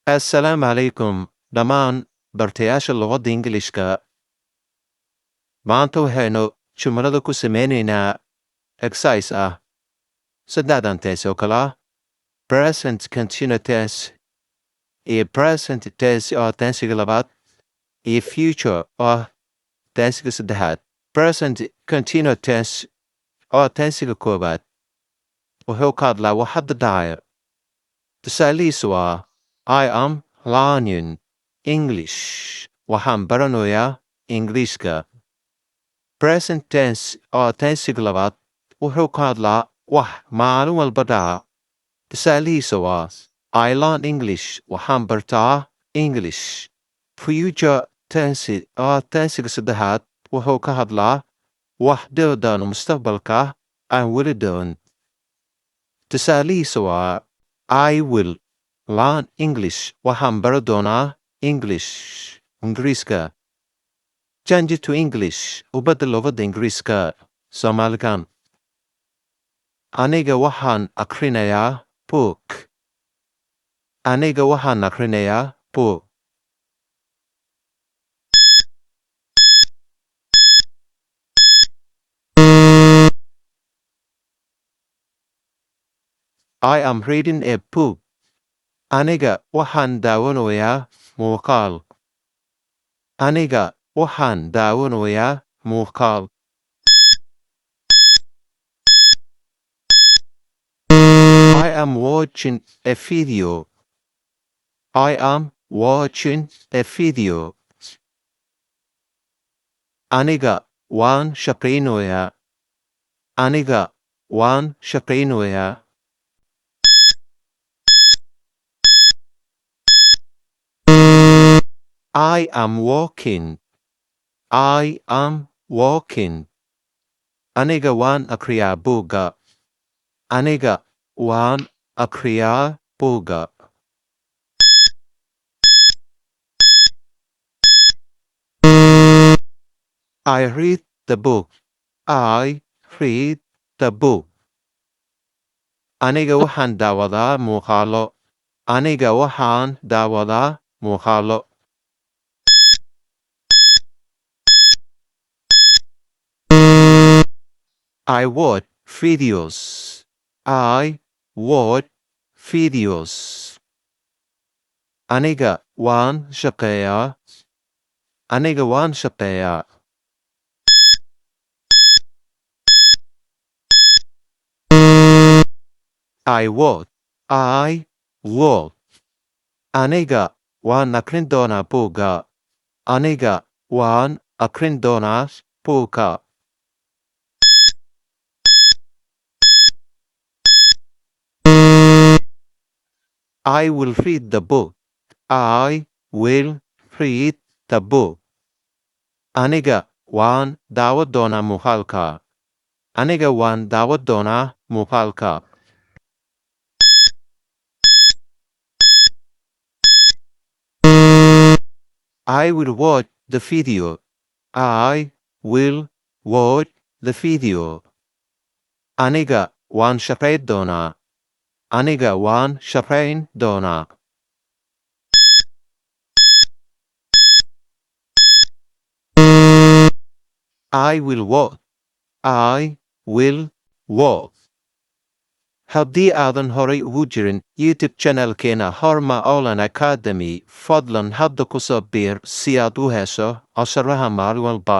Assalaamu calaykum dhammaan bartayaasha luqadda Ingiliishka. Maanta waxaynu jumlada ku sameynaynaa exercise ah saddexdan tensi oo kale ah present continuous tense iyo present tense oo tensiga labaad iyo future oo tensiga saddexaad. Present continuous tense oo tensiga koowaad wuxuu ka hadlaa wax hadda dhacaya. Tusaalihiisu waa I am learning English. Waxaan baranayaa Ingiriiska. Present tense oo tensiga labaad wuxuu ka hadlaa wax maalin walba dhaca. Tusaalihiisa waa I learn English. Waxaan bartaa English. Future tense oo tensiga saddexaad wuxuu ka hadlaa wax dhici doona mustaqbalka aan weli dhicin. Tusaalihiisa waa I will learn English. Waxaan baran doonaa Ingiriiska. Change to English. U beddel luqadda Ingiriiska. Soomaaligan. Aniga waxaan akrinayaa book. Aniga waxaan akrinayaa book. I am reading a book. Aniga waxaan daawanayaa muuqaal. Aniga waxaan daawanayaa muuqaal. I am watching a video. I am watching a video. Aniga waan shaqaynayaa. Aniga waan shaqaynayaa. I am walking. I am walking. Aniga waan akhriyaa buugga. Aniga waan akhriyaa buugga. I read the book. I read the book. Aniga waxaan daawadaa muuqaalo. Aniga waxaan daawadaa muuqaalo. I watch videos. I watch videos. Aniga waan shaqeeyaa. Aniga waan shaqeeyaa. I watch. I watch. Aniga waan akhrin doonaa buugga. Aniga waan akhrin doonaa buugga. I will read the book. I will read the book. Aniga waan daawan doonaa muuqaalka. Aniga waan daawan doonaa muuqaalka. I will watch the video. I will watch the video. Aniga waan shaqayn doonaa. Aniga waan shaqayn doonaa. I will walk. I will walk. Haddii aadan horay ugu jirin YouTube channelkeena Horma Online Academy, fadlan hadda ku soo biir si aad u hesho casharaha maalin walba.